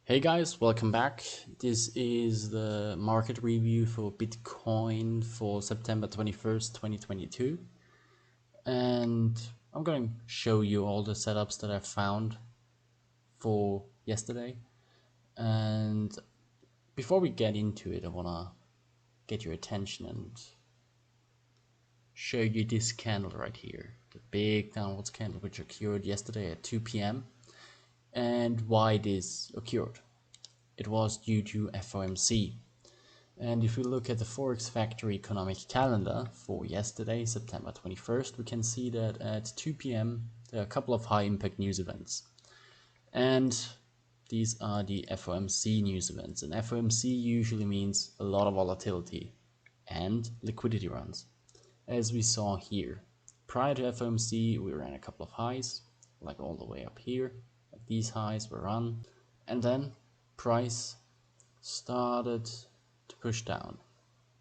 Hey guys, welcome back. This is the market review for Bitcoin for September 21st, 2022. And I'm going to show you all the setups that I found for yesterday. And before we get into it, I want to get your attention and show you this candle right here. The big downwards candle which occurred yesterday at 2 p.m. and why this occurred. It was due to FOMC. And if we look at the Forex Factory economic calendar for yesterday, September 21st, we can see that at 2 p.m. there are a couple of high impact news events. And these are the FOMC news events. And FOMC usually means a lot of volatility and liquidity runs. As we saw here, prior to FOMC, we ran a couple of highs, like all the way up here. Like these highs were run. And then price started to push down.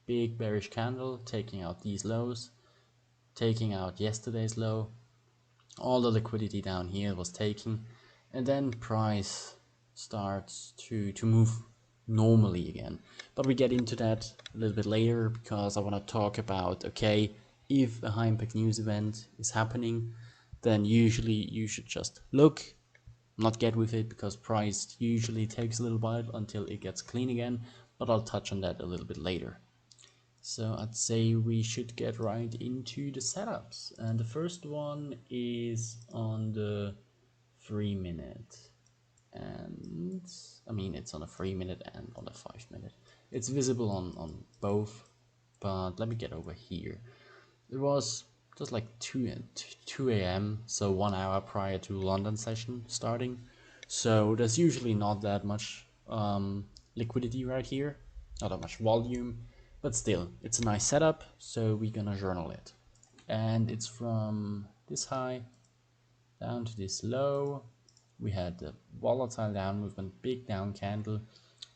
Big bearish candle, taking out these lows, taking out yesterday's low. All the liquidity down here was taken, and then price starts to move normally again. But we get into that a little bit later because I want to talk about, okay, if a high impact news event is happening, then usually you should just look, not get with it, because price usually takes a little while until it gets clean again, but I'll touch on that a little bit later. So I'd say we should get right into the setups. And the first one is on the 3 minute. And I mean, it's on a 3 minute and on a 5 minute. It's visible on both, but let me get over here. It was just like 2 a.m. so 1 hour prior to London session starting. So there's usually not that much liquidity right here, not that much volume, but still, it's a nice setup, so we're gonna journal it. And it's from this high down to this low. We had the volatile down movement, big down candle,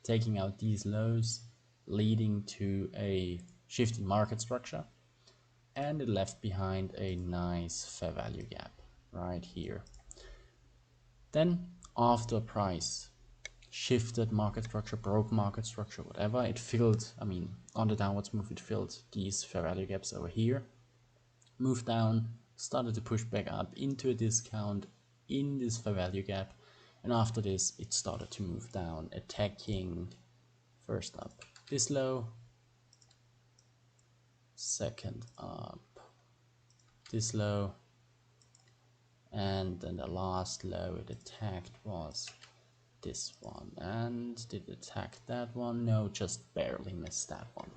taking out these lows, leading to a shift in market structure. And it left behind a nice fair value gap right here. Then after price shifted market structure, broke market structure, whatever, it filled, I mean, on the downwards move, it filled these fair value gaps over here, moved down, started to push back up into a discount in this fair value gap, and after this, it started to move down, attacking first up this low, second up this low, and then the last low it attacked was this one. And did it attack that one? No, just barely missed that one.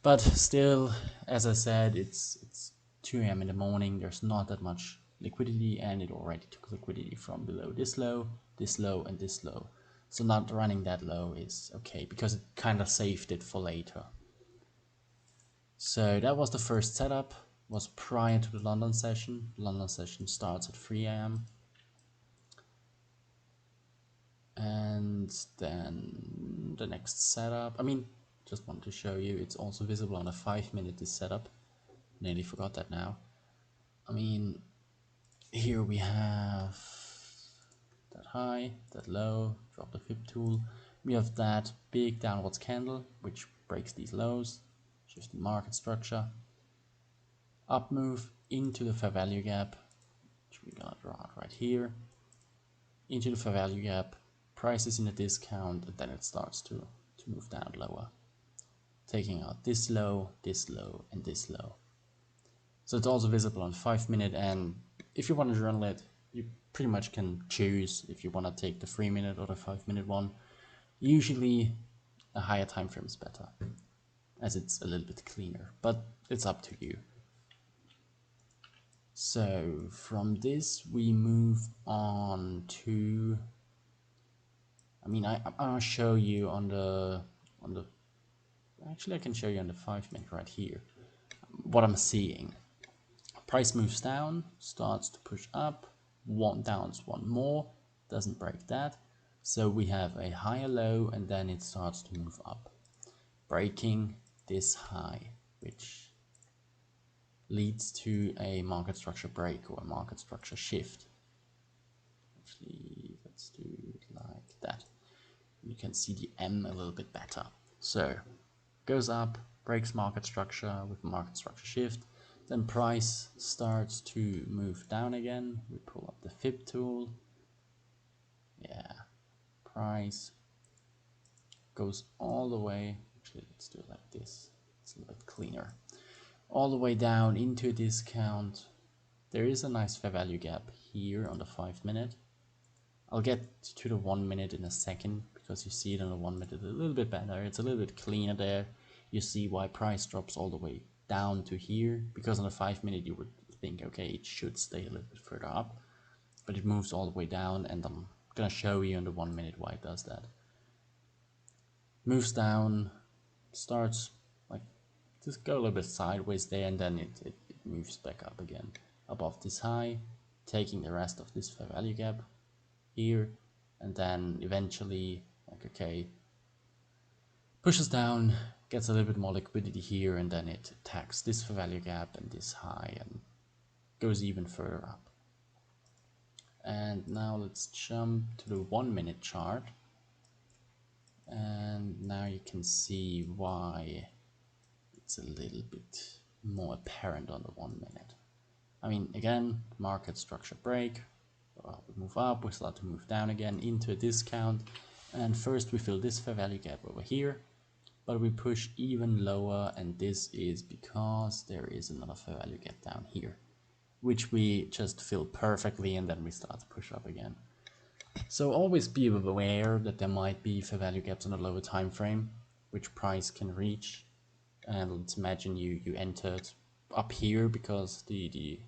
But still, as I said, it's 2 a.m. in the morning, there's not that much liquidity, and it already took liquidity from below this low, and this low. So not running that low is okay, because it kind of saved it for later. So that was the first setup, was prior to the London session. London session starts at 3 a.m. And then the next setup, I mean, just want to show you, it's also visible on a 5 minute this setup. Nearly forgot that now. I mean, here we have that high, that low, drop the fib tool. We have that big downwards candle, which breaks these lows, shifting market structure, up move into the fair value gap, which we're gonna draw out right here, into the fair value gap, price is in a discount, and then it starts to move down lower, taking out this low, and this low. So it's also visible on 5 minute, and if you want to journal it, you pretty much can choose if you want to take the 3 minute or the 5 minute one. Usually a higher time frame is better, as it's a little bit cleaner, but it's up to you. So from this we move on to, I mean, I'll show you on the actually I can show you on the 5 minute right here what I'm seeing. Price moves down, starts to push up, one downs one more, doesn't break that, so we have a higher low, and then it starts to move up, breaking this high, which leads to a market structure break or a market structure shift. Actually, let's do it like you can see the M a little bit better. So goes up, breaks market structure with market structure shift, then price starts to move down again. We pull up the fib tool. Yeah, price goes all the way. Actually, let's do it like this. It's a little bit cleaner. All the way down into a discount. There is a nice fair value gap here on the 5 minute. I'll get to the 1 minute in a second because you see it on the 1 minute a little bit better. It's a little bit cleaner there. You see why price drops all the way down to here, because on the 5 minute you would think, okay, it should stay a little bit further up, but it moves all the way down, and I'm gonna show you on the 1 minute why it does that. Moves down, starts like just go a little bit sideways there, and then it moves back up again above this high, taking the rest of this fair value gap here, and then eventually, like, okay, pushes down, gets a little bit more liquidity here, and then it attacks this fair value gap and this high and goes even further up. And now let's jump to the 1 minute chart, and now you can see why it's a little bit more apparent on the 1 minute. I mean, again, market structure break, we move up, we start to move down again into a discount, and first we fill this fair value gap over here, but we push even lower, and this is because there is another fair value gap down here, which we just fill perfectly, and then we start to push up again. So always be aware that there might be fair value gaps on a lower time frame, which price can reach. And let's imagine you entered up here because the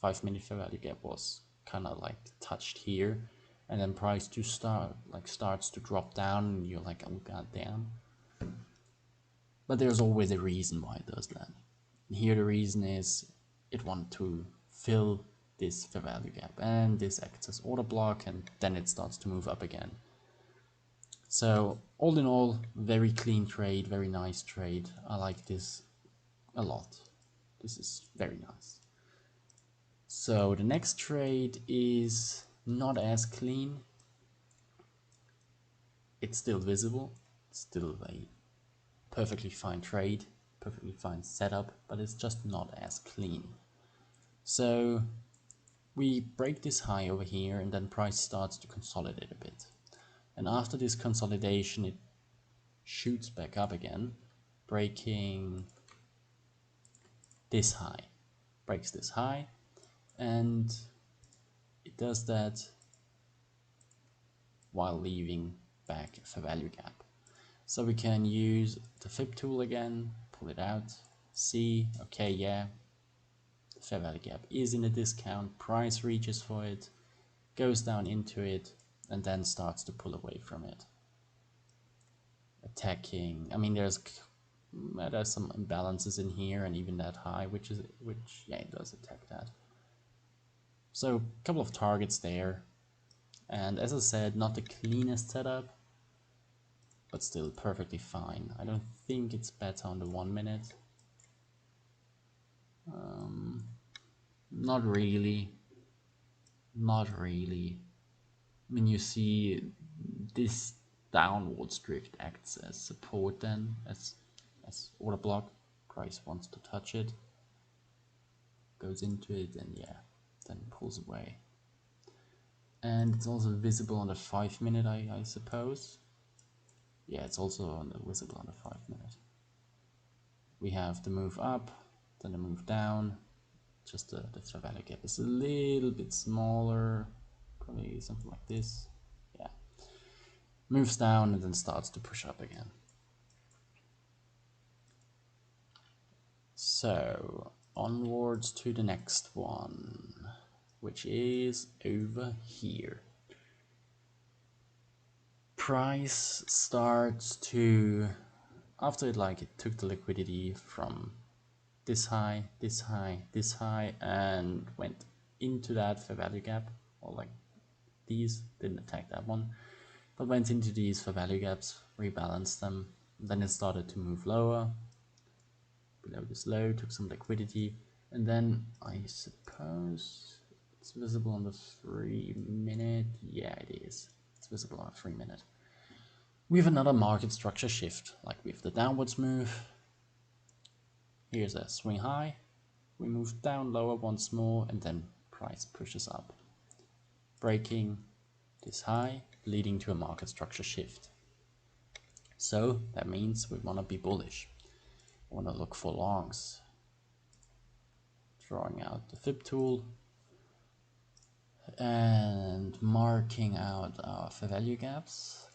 5 minute fair value gap was kind of like touched here, and then price to starts to drop down, and you're like, oh god damn. But there's always a reason why it does that. And here the reason is it wants to fill this fair value gap, and this acts as order block, and then it starts to move up again. So all in all, very clean trade, very nice trade. I like this a lot. This is very nice. So the next trade is not as clean. It's still visible, it's still a perfectly fine trade, perfectly fine setup, but it's just not as clean. So we break this high over here, and then price starts to consolidate a bit. And after this consolidation, it shoots back up again, breaking this high, breaks this high, and it does that while leaving back a fair value gap. So we can use the fib tool again, pull it out, see, okay, yeah, the fair value gap is in a discount, price reaches for it, goes down into it, and then starts to pull away from it. Attacking, I mean, there's some imbalances in here, and even that high, which yeah, it does attack that. So a couple of targets there, and as I said, not the cleanest setup, but still perfectly fine. I don't think it's better on the 1 minute. Not really. Not really. I mean, you see this downwards drift acts as support then, as order block. Price wants to touch it, goes into it, and yeah, then pulls away. And it's also visible on the 5 minute, I suppose. Yeah, it's also visible on the 5 minute. We have the move up, then the move down. Just the fair value gap is a little bit smaller, probably something like this. Yeah, moves down and then starts to push up again. So onwards to the next one, which is over here. Price starts to, after it took the liquidity from this high, this high, this high, and went into that fair value gap, or like these, didn't attack that one, but went into these fair value gaps, rebalanced them, then it started to move lower, below this low, took some liquidity, and then I suppose it's visible on the 3 minute, yeah it is, it's visible on a 3 minute. We have another market structure shift, like we have the downwards move. Here's a swing high. We move down lower once more, and then price pushes up, breaking this high, leading to a market structure shift. So that means we want to be bullish. We want to look for longs. Drawing out the fib tool and marking out our fair value gaps.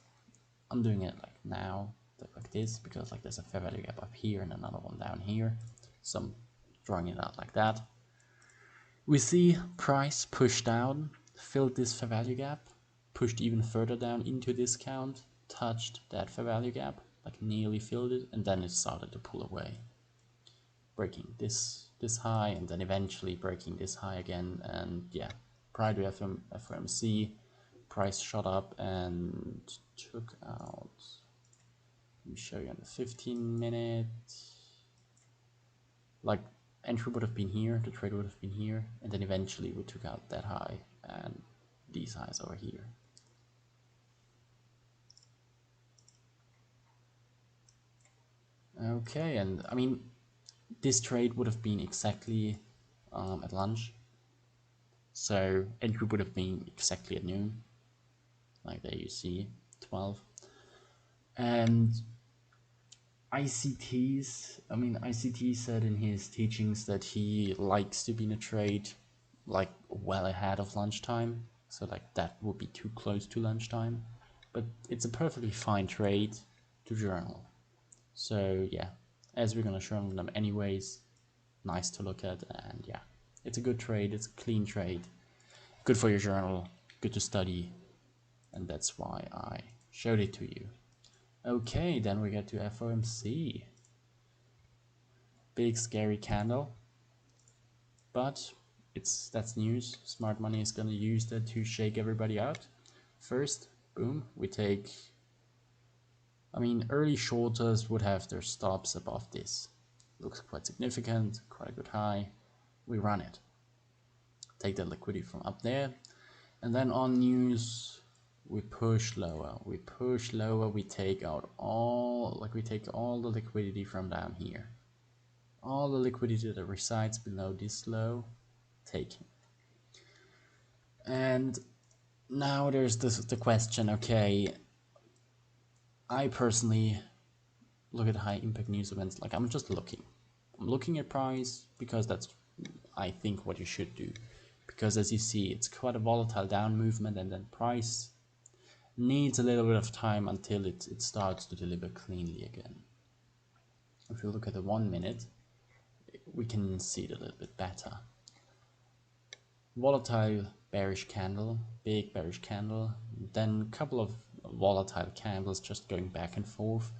I'm doing it like now, like this, because like there's a fair value gap up here and another one down here. So I'm drawing it out like that. We see price push down, filled this fair value gap, pushed even further down into discount, touched that fair value gap, like nearly filled it, and then it started to pull away, breaking this high, and then eventually breaking this high again. And yeah, prior to FOMC, price shot up and took out, let me show you on the 15-minute, like entry would have been here, the trade would have been here, and then eventually we took out that high and these highs over here. Okay, and I mean, this trade would have been exactly at lunch, so entry would have been exactly at noon, like there you see 12. And ICT said in his teachings that he likes to be in a trade like well ahead of lunchtime, so like that would be too close to lunchtime, but it's a perfectly fine trade to journal. So yeah, as we're gonna journal them anyways, nice to look at, and yeah, it's a good trade, it's a clean trade, good for your journal, good to study, and that's why I showed it to you. Okay, then we get to FOMC. Big scary candle, but that's news. Smart money is gonna use that to shake everybody out. First, boom, we take, I mean, early shorters would have their stops above this. Looks quite significant, quite a good high. We run it. Take the liquidity from up there, and then on news, we push lower. We push lower, we take out we take all the liquidity from down here. All the liquidity that resides below this low, taken. And now there's the question, okay, I personally look at high impact news events like I'm looking at price because that's, I think, what you should do, because as you see, it's quite a volatile down movement, and then price needs a little bit of time until it starts to deliver cleanly again. If you look at the 1 minute, we can see it a little bit better. Volatile bearish candle, big bearish candle, then a couple of volatile candles just going back and forth,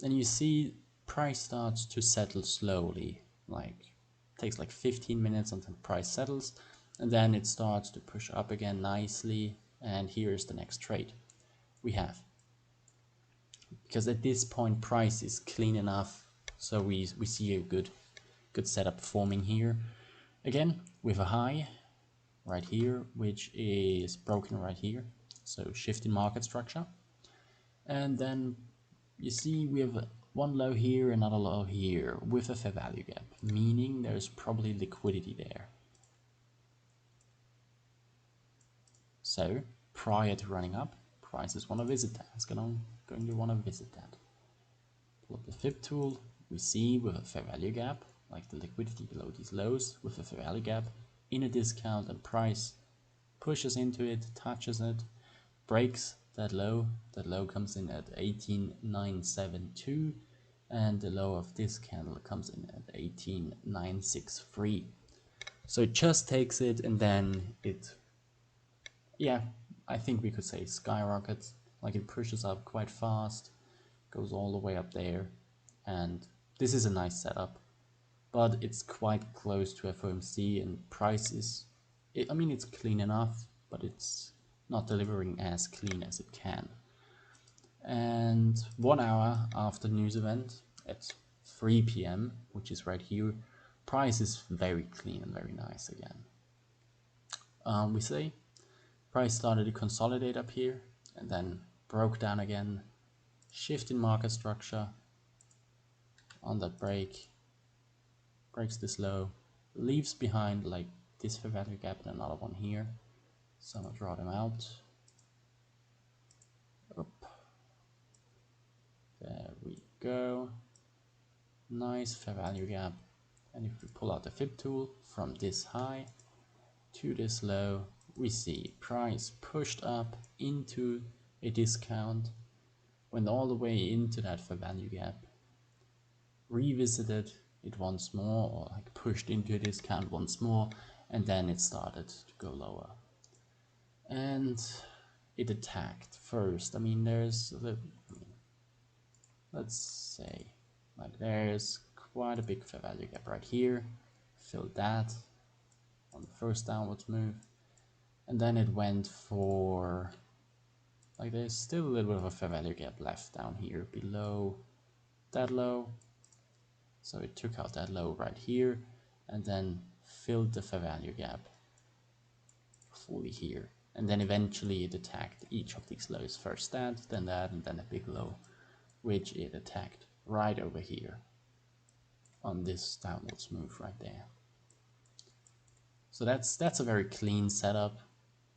and you see price starts to settle slowly, like takes like 15 minutes until price settles, and then it starts to push up again nicely. And here's the next trade we have, because at this point price is clean enough, so we see a good setup forming here again with a high right here, which is broken right here, so shift in market structure. And then you see we have one low here, another low here with a fair value gap, meaning there's probably liquidity there. So prior to running up, prices want to visit that. It's going to want to visit that. Pull up the fib tool, we see with a fair value gap, like the liquidity below these lows with a fair value gap in a discount, and price pushes into it, touches it, breaks that low. That low comes in at 18,972, and the low of this candle comes in at 18,963. So it just takes it, and then it, yeah, I think we could say skyrockets, like it pushes up quite fast, goes all the way up there, and this is a nice setup, but it's quite close to FOMC, and price is, I mean, it's clean enough, but it's not delivering as clean as it can. And 1 hour after news event at 3 p.m., which is right here, price is very clean and very nice again. We say price started to consolidate up here and then broke down again, shift in market structure on that break, breaks this low, leaves behind like this fair value gap and another one here. So I'm gonna draw them out. Up. There we go. Nice fair value gap. And if we pull out the fib tool from this high to this low, we see price pushed up into a discount, went all the way into that fair value gap, revisited it once more, or like pushed into a discount once more, and then it started to go lower. And it attacked first. I mean, let's say, like there's quite a big fair value gap right here. Filled that on the first downwards move. And then it went for, like there's still a little bit of a fair value gap left down here below that low. So it took out that low right here and then filled the fair value gap fully here. And then eventually it attacked each of these lows. First that, and then a big low, which it attacked right over here on this downwards move right there. So that's a very clean setup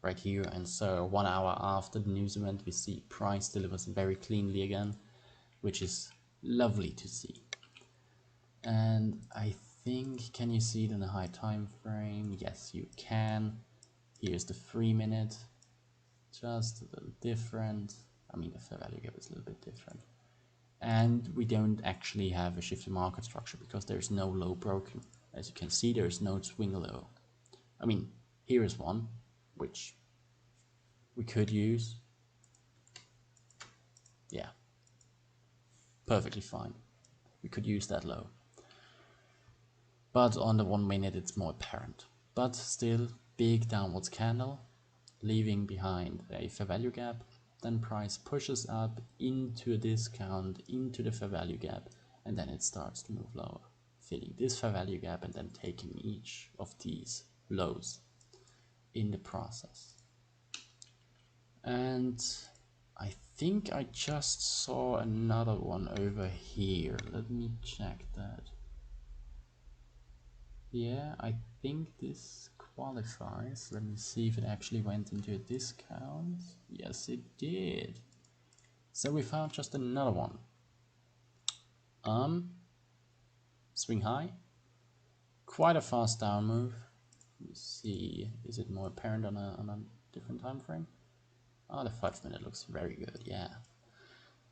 right here. And so 1 hour after the news event, we see price delivers very cleanly again, which is lovely to see. And I think, can you see it in a high time frame? Yes, you can. Here's the 3 minute, just a little different. I mean, the fair value gap is a little bit different. And we don't actually have a shift in market structure because there's no low broken. As you can see, there's no swing low. I mean, here is one, which we could use. Yeah, perfectly fine. We could use that low. But on the 1 minute, it's more apparent. But still, big downwards candle, leaving behind a fair value gap. Then price pushes up into a discount, into the fair value gap, and then it starts to move lower, filling this fair value gap and then taking each of these lows in the process. And I think I just saw another one over here. Let me check that. Yeah, I think this qualifies. Let me see if it actually went into a discount. Yes, it did. So we found just another one. Swing high. Quite a fast down move. Let me see, is it more apparent on a different time frame? Oh, the 5 minute looks very good, yeah.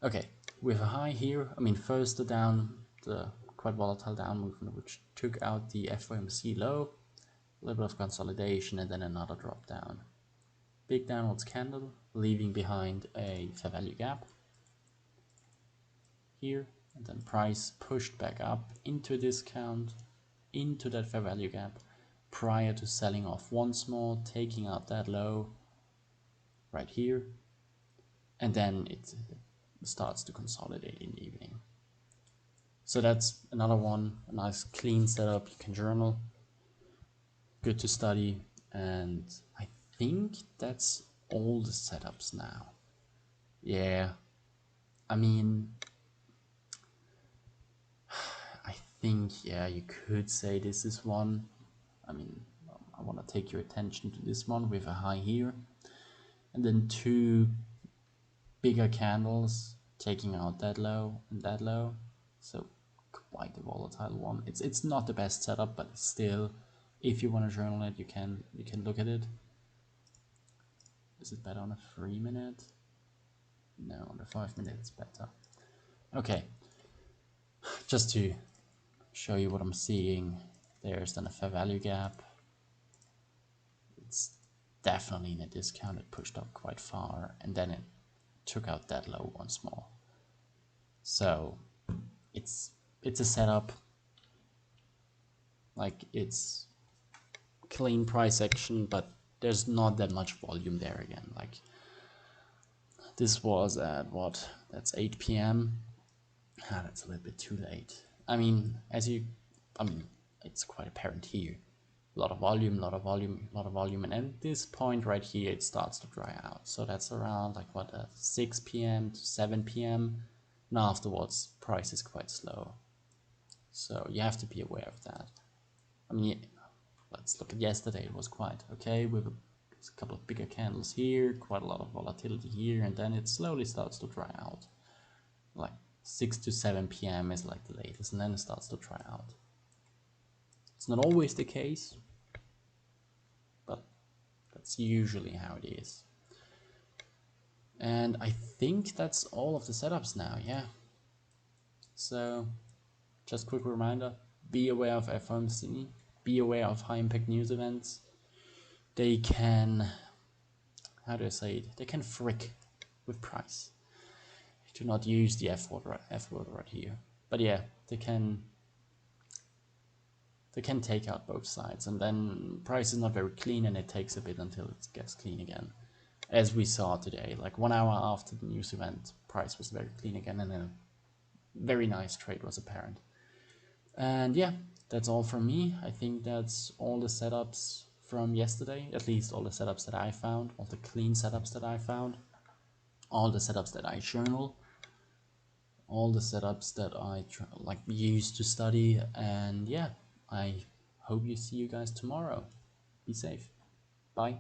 Okay, with a high here, I mean first the quite volatile down movement which took out the FOMC low, a little bit of consolidation and then another drop down. Big downwards candle, leaving behind a fair value gap here, and then price pushed back up into a discount, into that fair value gap, prior to selling off once more, taking out that low right here, and then it starts to consolidate in the evening. So that's another one, a nice clean setup. You can journal, good to study, and I think that's all the setups now. Yeah, I mean, I think, yeah, you could say this is one. I mean, I want to take your attention to this one with a high here, and then two bigger candles taking out that low and that low. So quite a volatile one. It's not the best setup, but still, if you want to journal it, you can look at it. Is it better on a 3 minute? No, on the 5 minute it's better. Okay, just to show you what I'm seeing, there's then a fair value gap. It's definitely in a discount. It pushed up quite far and then it took out that low once more. So it's a setup, like it's clean price action, but there's not that much volume there again. Like this was at what? That's 8 p.m. That's a little bit too late. I mean, it's quite apparent here. A lot of volume, and at this point right here, it starts to dry out. So that's around like what, 6 p.m. to 7 p.m. and afterwards price is quite slow. So you have to be aware of that. I mean, let's look at yesterday. It was quite okay with a couple of bigger candles here, quite a lot of volatility here, and then it slowly starts to dry out. Like 6 to 7 p.m. is like the latest, and then it starts to dry out. It's not always the case, but that's usually how it is. And I think that's all of the setups now, yeah. So, just quick reminder, be aware of FOMC, be aware of high impact news events. They can, how do I say it? They can frick with price. Do not use the F word right here. But yeah, they can take out both sides, and then price is not very clean, and it takes a bit until it gets clean again. As we saw today, like 1 hour after the news event, price was very clean again, and a very nice trade was apparent. And yeah, that's all from me. I think that's all the setups from yesterday, at least all the setups that I found, all the clean setups that I found, all the setups that I journal, all the setups that I use to study. And yeah, I hope you see you guys tomorrow. Be safe. Bye.